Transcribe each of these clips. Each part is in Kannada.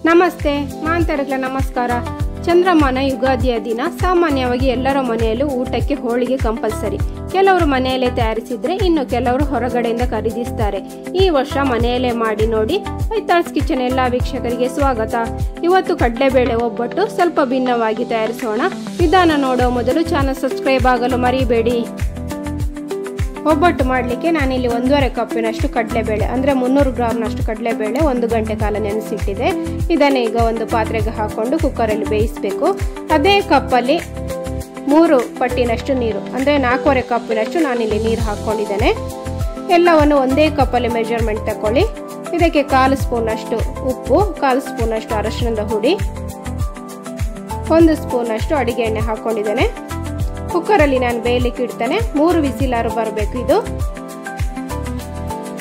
ನಮಸ್ತೆ ಮಾಂತರಗಳ ನಮಸ್ಕಾರ. ಚಂದ್ರಮಾನ ಯುಗಾದಿಯ ದಿನ ಸಾಮಾನ್ಯವಾಗಿ ಎಲ್ಲರ ಮನೆಯಲ್ಲೂ ಊಟಕ್ಕೆ ಹೋಳಿಗೆ ಕಂಪಲ್ಸರಿ. ಕೆಲವರು ಮನೆಯಲ್ಲೇ ತಯಾರಿಸಿದ್ರೆ ಇನ್ನು ಕೆಲವರು ಹೊರಗಡೆಯಿಂದ ಖರೀದಿಸ್ತಾರೆ. ಈ ವರ್ಷ ಮನೆಯಲ್ಲೇ ಮಾಡಿ ನೋಡಿ. ಐತಾಳ್ಸ್ ಕಿಚನ್ ಎಲ್ಲ ವೀಕ್ಷಕರಿಗೆ ಸ್ವಾಗತ. ಇವತ್ತು ಕಡಲೆಬೇಳೆ ಒಬ್ಬಟ್ಟು ಸ್ವಲ್ಪ ಭಿನ್ನವಾಗಿ ತಯಾರಿಸೋಣ. ವಿಧಾನ ನೋಡೋ ಮೊದಲು ಚಾನಲ್ ಸಬ್ಸ್ಕ್ರೈಬ್ ಆಗಲು ಮರಿಬೇಡಿ. ಒಬ್ಬಟ್ಟು ಮಾಡಲಿಕ್ಕೆ ನಾನಿಲ್ಲಿ 1.5 ಕಪ್ಪಿನಷ್ಟು ಕಡಲೆಬೇಳೆ ಅಂದರೆ 300 ಗ್ರಾಮ್ನಷ್ಟು ಕಡಲೆಬೇಳೆ 1 ಗಂಟೆ ಕಾಲ ನೆನೆಸಿಟ್ಟಿದೆ. ಇದನ್ನು ಈಗ ಒಂದು ಪಾತ್ರೆಗೆ ಹಾಕ್ಕೊಂಡು ಕುಕ್ಕರಲ್ಲಿ ಬೇಯಿಸಬೇಕು. ಅದೇ ಕಪ್ಪಲ್ಲಿ 3 ಪಟ್ಟಿನಷ್ಟು ನೀರು ಅಂದರೆ 4.5 ಕಪ್ಪಿನಷ್ಟು ನಾನಿಲ್ಲಿ ನೀರು ಹಾಕ್ಕೊಂಡಿದ್ದೇನೆ. ಎಲ್ಲವನ್ನು ಒಂದೇ ಕಪ್ಪಲ್ಲಿ ಮೆಜರ್ಮೆಂಟ್ ತಗೊಳ್ಳಿ. ಇದಕ್ಕೆ 1/4 ಸ್ಪೂನಷ್ಟು ಉಪ್ಪು, 1/4 ಸ್ಪೂನಷ್ಟು ಅರಶಿನದ ಹುಡಿ, 1 ಸ್ಪೂನಷ್ಟು ಅಡಿಗೆ ಎಣ್ಣೆ ಹಾಕ್ಕೊಂಡಿದ್ದೇನೆ. ಕುಕ್ಕರಲ್ಲಿ ನಾನು ಬೇಯಲಿಕ್ಕೆ ಇಡ್ತೇನೆ. 3 ವಿಸಿಲಾರು ಬರಬೇಕು ಇದು.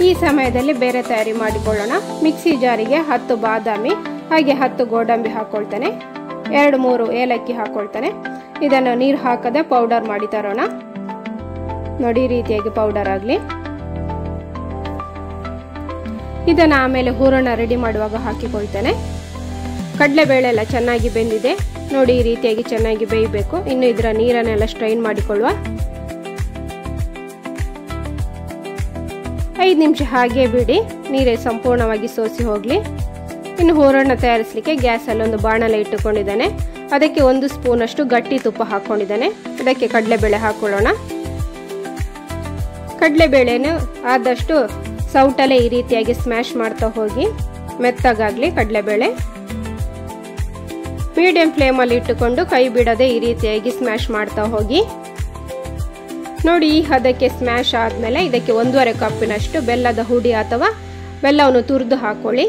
ಈ ಸಮಯದಲ್ಲಿ ಬೇರೆ ತಯಾರಿ ಮಾಡಿಕೊಳ್ಳೋಣ. ಮಿಕ್ಸಿ ಜಾರಿಗೆ 10 ಬಾದಾಮಿ ಹಾಗೆ 10 ಗೋಡಂಬಿ ಹಾಕೊಳ್ತೇನೆ. 2-3 ಏಲಕ್ಕಿ ಹಾಕೊಳ್ತೇನೆ. ಇದನ್ನು ನೀರು ಹಾಕದೆ ಪೌಡರ್ ಮಾಡಿ ತರೋಣ. ನೋಡಿ ಈ ರೀತಿಯಾಗಿ ಪೌಡರ್ ಆಗಲಿ. ಇದನ್ನು ಆಮೇಲೆ ಹೂರಣ ರೆಡಿ ಮಾಡುವಾಗ ಹಾಕಿಕೊಳ್ತೇನೆ. ಕಡಲೆಬೇಳೆ ಎಲ್ಲ ಚೆನ್ನಾಗಿ ಬೆಂದಿದೆ. ನೋಡಿ ಈ ರೀತಿಯಾಗಿ ಚೆನ್ನಾಗಿ ಬೇಯಬೇಕು. ಇನ್ನು ಇದರ ನೀರನ್ನೆಲ್ಲ ಸ್ಟ್ರೈನ್ ಮಾಡಿಕೊಳ್ಳುವ. 5 ನಿಮಿಷ ಹಾಗೆ ಬಿಡಿ, ನೀರೇ ಸಂಪೂರ್ಣವಾಗಿ ಸೋಸಿ ಹೋಗಲಿ. ಇನ್ನು ಹೂರಣ ತಯಾರಿಸಲಿಕ್ಕೆ ಗ್ಯಾಸಲ್ಲಿ ಒಂದು ಬಾಣಲೆ ಇಟ್ಟುಕೊಂಡಿದ್ದೇನೆ. ಅದಕ್ಕೆ 1 ಸ್ಪೂನಷ್ಟು ಗಟ್ಟಿ ತುಪ್ಪ ಹಾಕ್ಕೊಂಡಿದ್ದೇನೆ. ಅದಕ್ಕೆ ಕಡಲೆಬೇಳೆ ಹಾಕೊಳ್ಳೋಣ. ಕಡಲೆಬೇಳೆನ ಆದಷ್ಟು ಸೌಟಲ್ಲೇ ಈ ರೀತಿಯಾಗಿ ಸ್ಮ್ಯಾಶ್ ಮಾಡ್ತಾ ಹೋಗಿ ಮೆತ್ತಗಾಗಲಿ ಕಡಲೆಬೇಳೆ. ಮೀಡಿಯಂ ಫ್ಲೇಮಲ್ಲಿ ಇಟ್ಟುಕೊಂಡು ಕೈ ಬಿಡದೆ ಈ ರೀತಿಯಾಗಿ ಸ್ಮ್ಯಾಶ್ ಮಾಡ್ತಾ ಹೋಗಿ. ನೋಡಿ ಈ ಹದಕ್ಕೆ ಸ್ಮ್ಯಾಶ್ ಆದಮೇಲೆ ಇದಕ್ಕೆ 1.5 ಕಪ್ಪಿನಷ್ಟು ಬೆಲ್ಲದ ಹುಡಿ ಅಥವಾ ಬೆಲ್ಲವನ್ನು ತುರಿದು ಹಾಕೊಳ್ಳಿ.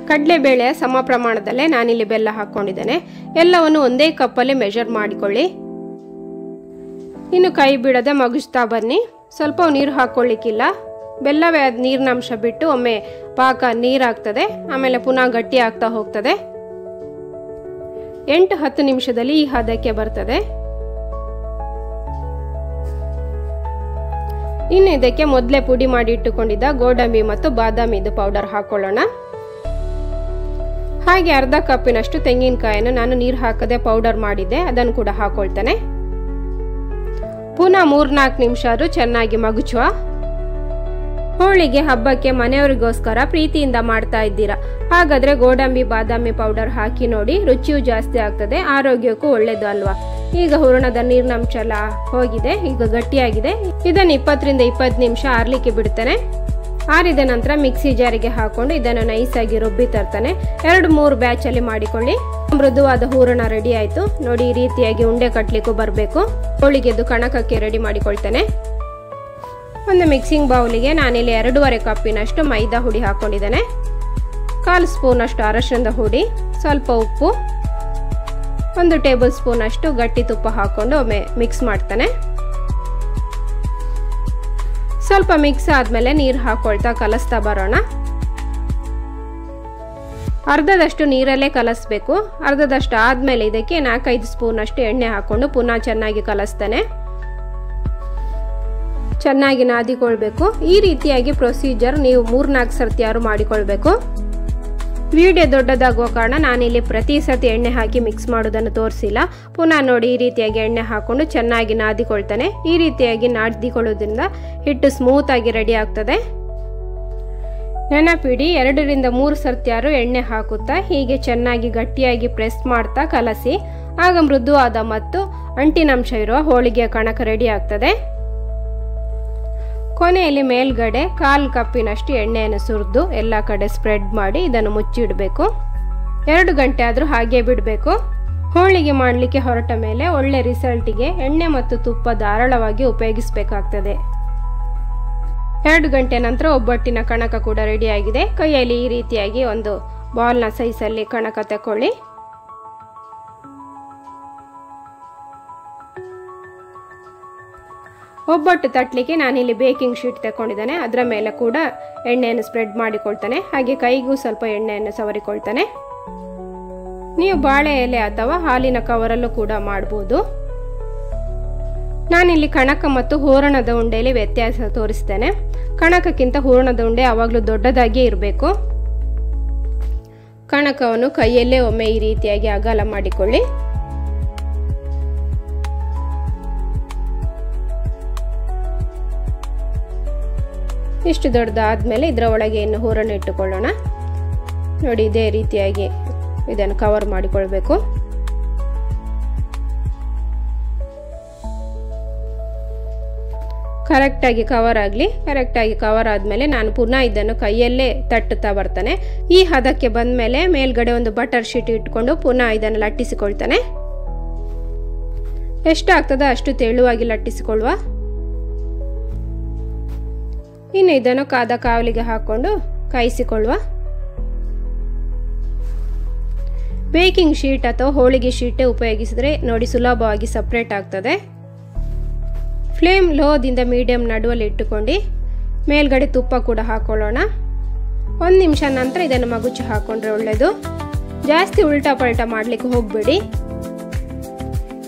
ಕಡಲೆಬೇಳೆಯ ಸಮ ಪ್ರಮಾಣದಲ್ಲೇ ನಾನಿಲ್ಲಿ ಬೆಲ್ಲ ಹಾಕ್ಕೊಂಡಿದ್ದೇನೆ. ಎಲ್ಲವನ್ನು ಒಂದೇ ಕಪ್ಪಲ್ಲಿ ಮೆಜರ್ ಮಾಡಿಕೊಳ್ಳಿ. ಇನ್ನು ಕೈ ಬಿಡದೆ ಮಗುಚ್ತಾ ಬನ್ನಿ. ಸ್ವಲ್ಪ ನೀರು ಹಾಕ್ಕೊಳ್ಳಿಕ್ಕಿಲ್ಲ. ಬೆಲ್ಲವೇ ನೀರಿನ ಅಂಶ ಬಿಟ್ಟು ಒಮ್ಮೆ ಪಾಕ ನೀರಾಗ್ತದೆ, ಆಮೇಲೆ ಪುನಃ ಗಟ್ಟಿ ಆಗ್ತಾ ಹೋಗ್ತದೆ. 8-10 ನಿಮಿಷದಲ್ಲಿ ಈ ಹದಕ್ಕೆ ಬರ್ತದೆ. ಇನ್ನು ಇದಕ್ಕೆ ಮೊದಲೇ ಪುಡಿ ಮಾಡಿ ಇಟ್ಟುಕೊಂಡಿದ್ದ ಗೋಡಂಬಿ ಮತ್ತು ಬಾದಾಮಿದು ಪೌಡರ್ ಹಾಕೊಳ್ಳೋಣ. ಹಾಗೆ 1/2 ಕಪ್ಪಿನಷ್ಟು ತೆಂಗಿನಕಾಯನ್ನು ನಾನು ನೀರು ಹಾಕದೆ ಪೌಡರ್ ಮಾಡಿದ್ದೆ, ಅದನ್ನು ಕೂಡ ಹಾಕೊಳ್ತೇನೆ. ಪುನಃ 3-4 ನಿಮಿಷ ಆದ್ರೂ ಚೆನ್ನಾಗಿ ಮಗುಚುವ. ಹೋಳಿಗೆ ಹಬ್ಬಕ್ಕೆ ಮನೆಯವರಿಗೋಸ್ಕರ ಪ್ರೀತಿಯಿಂದ ಮಾಡ್ತಾ ಇದ್ದೀರಾ, ಹಾಗಾದ್ರೆ ಗೋಡಂಬಿ ಬಾದಾಮಿ ಪೌಡರ್ ಹಾಕಿ ನೋಡಿ. ರುಚಿಯೂ ಜಾಸ್ತಿ ಆಗ್ತದೆ, ಆರೋಗ್ಯಕ್ಕೂ ಒಳ್ಳೇದು ಅಲ್ವಾ. ಈಗ ಹೂರಣದ ನೀರಿನ ಅಂಶ ಎಲ್ಲ ಹೋಗಿದೆ, ಈಗ ಗಟ್ಟಿಯಾಗಿದೆ. ಇದನ್ನು 20-20 ನಿಮಿಷ ಆರ್ಲಿಕ್ಕೆ ಬಿಡ್ತೇನೆ. ಆರಿದ ನಂತರ ಮಿಕ್ಸಿ ಜಾರಿಗೆ ಹಾಕೊಂಡು ಇದನ್ನು ನೈಸಾಗಿ ರುಬ್ಬಿ ತರ್ತಾನೆ. 2-3 ಬ್ಯಾಚ್ ಅಲ್ಲಿ ಮಾಡಿಕೊಳ್ಳಿ. ಮೃದುವಾದ ಹೂರಣ ರೆಡಿ ಆಯ್ತು. ನೋಡಿ ಈ ರೀತಿಯಾಗಿ ಉಂಡೆ ಕಟ್ಲಿಕ್ಕೂ ಬರಬೇಕು. ಹೋಳಿಗೆದು ಕಣಕಕ್ಕೆ ರೆಡಿ ಮಾಡಿಕೊಳ್ತೇನೆ. ಒಂದು ಮಿಕ್ಸಿಂಗ್ ಬೌಲಿಗೆ ನಾನಿಲ್ಲಿ 2.5 ಕಪ್ಪಿನಷ್ಟು ಮೈದಾ ಹುಡಿ ಹಾಕೊಂಡಿದ್ದೇನೆ. 1/4 ಸ್ಪೂನಷ್ಟು ಅರಶಿನದ ಹುಡಿ, ಸ್ವಲ್ಪ ಉಪ್ಪು, 1 ಟೇಬಲ್ ಸ್ಪೂನ್ ಅಷ್ಟು ಗಟ್ಟಿ ತುಪ್ಪ ಹಾಕೊಂಡು ಒಮ್ಮೆ ಮಿಕ್ಸ್ ಮಾಡ್ತಾನೆ. ಸ್ವಲ್ಪ ಮಿಕ್ಸ್ ಆದ್ಮೇಲೆ ನೀರು ಹಾಕೊಳ್ತಾ ಕಲಸ್ತಾ ಬರೋಣ. ಅರ್ಧದಷ್ಟು ನೀರಲ್ಲೇ ಕಲಸ್ಬೇಕು. ಅರ್ಧದಷ್ಟು ಆದ್ಮೇಲೆ ಇದಕ್ಕೆ 4-5 ಸ್ಪೂನ್ ಅಷ್ಟು ಎಣ್ಣೆ ಹಾಕೊಂಡು ಪುನಃ ಚೆನ್ನಾಗಿ ಕಲಸ್ತಾನೆ. ಚೆನ್ನಾಗಿ ನಾದಿಕೊಳ್ಬೇಕು. ಈ ರೀತಿಯಾಗಿ ಪ್ರೊಸೀಜರ್ ನೀವು 3-4 ಸರ್ತಿ ಯಾರು ಮಾಡಿಕೊಳ್ಬೇಕು. ವಿಡಿಯೋ ದೊಡ್ಡದಾಗುವ ಕಾರಣ ನಾನಿಲ್ಲಿ ಪ್ರತಿ ಸರ್ತಿ ಎಣ್ಣೆ ಹಾಕಿ ಮಿಕ್ಸ್ ಮಾಡೋದನ್ನು ತೋರಿಸಿಲ್ಲ. ಪುನಃ ನೋಡಿ ಈ ರೀತಿಯಾಗಿ ಎಣ್ಣೆ ಹಾಕೊಂಡು ಚೆನ್ನಾಗಿ ನಾದಿಕೊಳ್ತಾನೆ. ಈ ರೀತಿಯಾಗಿ ನಾದಿಕೊಳ್ಳೋದ್ರಿಂದ ಹಿಟ್ಟು ಸ್ಮೂತ್ ಆಗಿ ರೆಡಿ ಆಗ್ತದೆ. ನೆನಪಿಡಿ, 2-3 ಸರ್ತಿ ಯಾರು ಎಣ್ಣೆ ಹಾಕುತ್ತಾ ಹೀಗೆ ಚೆನ್ನಾಗಿ ಗಟ್ಟಿಯಾಗಿ ಪ್ರೆಸ್ ಮಾಡ್ತಾ ಕಲಸಿ. ಆಗ ಮೃದುವಾದ ಮತ್ತು ಅಂಟಿನಂಶ ಇರುವ ಹೋಳಿಗೆಯ ಕಣಕ ರೆಡಿ ಆಗ್ತದೆ. ಕೊನೆಯಲ್ಲಿ ಮೇಲ್ಗಡೆ 1/4 ಕಪ್ಪಿನಷ್ಟು ಎಣ್ಣೆಯನ್ನು ಸುರಿದು ಎಲ್ಲ ಕಡೆ ಸ್ಪ್ರೆಡ್ ಮಾಡಿ ಇದನ್ನು ಮುಚ್ಚಿಡಬೇಕು. 2 ಗಂಟೆ ಆದರೂ ಹಾಗೆ ಬಿಡಬೇಕು. ಹೋಳಿಗೆ ಮಾಡಲಿಕ್ಕೆ ಹೊರಟ ಮೇಲೆ ಒಳ್ಳೆ ರಿಸಲ್ಟಿಗೆ ಎಣ್ಣೆ ಮತ್ತು ತುಪ್ಪ ಧಾರಾಳವಾಗಿ ಉಪಯೋಗಿಸಬೇಕಾಗ್ತದೆ. 2 ಗಂಟೆ ನಂತರ ಒಬ್ಬಟ್ಟಿನ ಕಣಕ ಕೂಡ ರೆಡಿಯಾಗಿದೆ. ಕೈಯಲ್ಲಿ ಈ ರೀತಿಯಾಗಿ ಒಂದು ಬಾಲ್ನ ಸೈಜಲ್ಲಿ ಕಣಕ ತಗೊಳ್ಳಿ. ಒಬ್ಬಟ್ಟು ತಟ್ಟಲಿಕ್ಕೆ ನಾನಿಲ್ಲಿ ಬೇಕಿಂಗ್ ಶೀಟ್ ತಗೊಂಡಿದ್ದೇನೆ. ಅದರ ಮೇಲೆ ಕೂಡ ಎಣ್ಣೆಯನ್ನು ಸ್ಪ್ರೆಡ್ ಮಾಡಿಕೊಳ್ತಾನೆ. ಹಾಗೆ ಕೈಗೂ ಸ್ವಲ್ಪ ಎಣ್ಣೆಯನ್ನು ಸವರಿಕೊಳ್ತಾನೆ. ನೀವು ಬಾಳೆ ಎಲೆ ಅಥವಾ ಹಾಲಿನ ಕವರಲ್ಲೂ ಕೂಡ ಮಾಡಬಹುದು. ನಾನಿಲ್ಲಿ ಕಣಕ ಮತ್ತು ಹೂರಣದ ಉಂಡೆಯಲ್ಲಿ ವ್ಯತ್ಯಾಸ ತೋರಿಸ್ತೇನೆ. ಕಣಕಕ್ಕಿಂತ ಹೂರಣದ ಉಂಡೆ ಯಾವಾಗಲೂ ದೊಡ್ಡದಾಗಿ ಇರಬೇಕು. ಕಣಕವನ್ನು ಕೈಯಲ್ಲೇ ಒಮ್ಮೆ ಈ ರೀತಿಯಾಗಿ ಅಗಲ ಮಾಡಿಕೊಳ್ಳಿ. ಇಷ್ಟು ದೊಡ್ಡದಾದ್ಮೇಲೆ ಇದರ ಒಳಗೆ ಇನ್ನು ಹೂರಣ ಇಟ್ಟುಕೊಳ್ಳೋಣ. ನೋಡಿ, ಇದೇ ರೀತಿಯಾಗಿ ಇದನ್ನು ಕವರ್ ಮಾಡಿಕೊಳ್ಬೇಕು. ಕರೆಕ್ಟಾಗಿ ಕವರ್ ಆಗಲಿ. ಕರೆಕ್ಟಾಗಿ ಕವರ್ ಆದಮೇಲೆ ನಾನು ಪುನಃ ಇದನ್ನು ಕೈಯಲ್ಲೇ ತಟ್ಟುತ್ತಾ ಬರ್ತಾನೆ. ಈ ಹದಕ್ಕೆ ಬಂದ ಮೇಲೆ ಮೇಲ್ಗಡೆ ಒಂದು ಬಟರ್ ಶೀಟ್ ಇಟ್ಕೊಂಡು ಪುನಃ ಇದನ್ನು ಲಟ್ಟಿಸಿಕೊಳ್ತಾನೆ. ಎಷ್ಟಾಗ್ತದೋ ಅಷ್ಟು ತೆಳುವಾಗಿ ಲಟ್ಟಿಸಿಕೊಳ್ಳುವ. ಇನ್ನು ಇದನ್ನು ಕಾದ ಕಾವಲಿಗೆ ಹಾಕ್ಕೊಂಡು ಕಾಯಿಸಿಕೊಳ್ಳುವ. ಬೇಕಿಂಗ್ ಶೀಟ್ ಅಥವಾ ಹೋಳಿಗೆ ಶೀಟೇ ಉಪಯೋಗಿಸಿದ್ರೆ ನೋಡಿ ಸುಲಭವಾಗಿ ಸಪ್ರೇಟ್ ಆಗ್ತದೆ. ಫ್ಲೇಮ್ ಲೋದಿಂದ ಮೀಡಿಯಂ ನಡುವಲ್ಲಿ ಇಟ್ಟುಕೊಂಡು ಮೇಲ್ಗಡೆ ತುಪ್ಪ ಕೂಡ ಹಾಕೊಳ್ಳೋಣ. 1 ನಿಮಿಷ ನಂತರ ಇದನ್ನು ಮಗುಚಿ ಹಾಕೊಂಡ್ರೆ ಒಳ್ಳೆಯದು. ಜಾಸ್ತಿ ಉಲ್ಟಾ ಪಲ್ಟಾ ಮಾಡಲಿಕ್ಕೆ ಹೋಗಬೇಡಿ.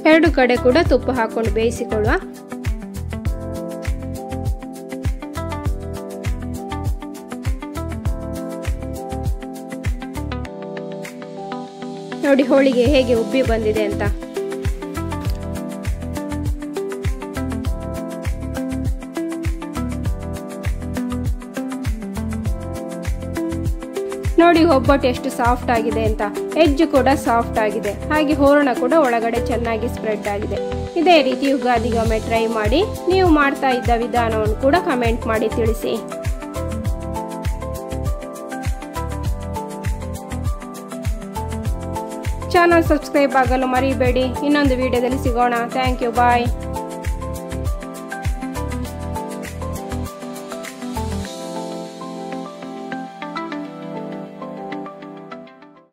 2 ಕಡೆ ಕೂಡ ತುಪ್ಪ ಹಾಕೊಂಡು ಬೇಯಿಸಿಕೊಳ್ಳುವ. ನೋಡಿ ಹೋಳಿಗೆ ಹೇಗೆ ಉಬ್ಬಿ ಬಂದಿದೆ ಅಂತ. ನೋಡಿ ಒಬ್ಬಟ್ಟು ಎಷ್ಟು ಸಾಫ್ಟ್ ಆಗಿದೆ ಅಂತ. ಎಡ್ಜ್ ಕೂಡ ಸಾಫ್ಟ್ ಆಗಿದೆ, ಹಾಗೆ ಹೂರಣ ಕೂಡ ಒಳಗಡೆ ಚೆನ್ನಾಗಿ ಸ್ಪ್ರೆಡ್ ಆಗಿದೆ. ಇದೇ ರೀತಿ ಯುಗಾದಿಗೊಮ್ಮೆ ಟ್ರೈ ಮಾಡಿ. ನೀವು ಮಾಡ್ತಾ ಇದ್ದ ವಿಧಾನವನ್ನು ಕೂಡ ಕಮೆಂಟ್ ಮಾಡಿ ತಿಳಿಸಿ. ಚಾನಲ್ ಸಬ್ಸ್ಕ್ರೈಬ್ ಆಗಲು ಮರಿಬೇಡಿ. ಇನ್ನೊಂದು ವಿಡಿಯೋದಲ್ಲಿ ಸಿಗೋಣ. Thank you. ಬಾಯ್.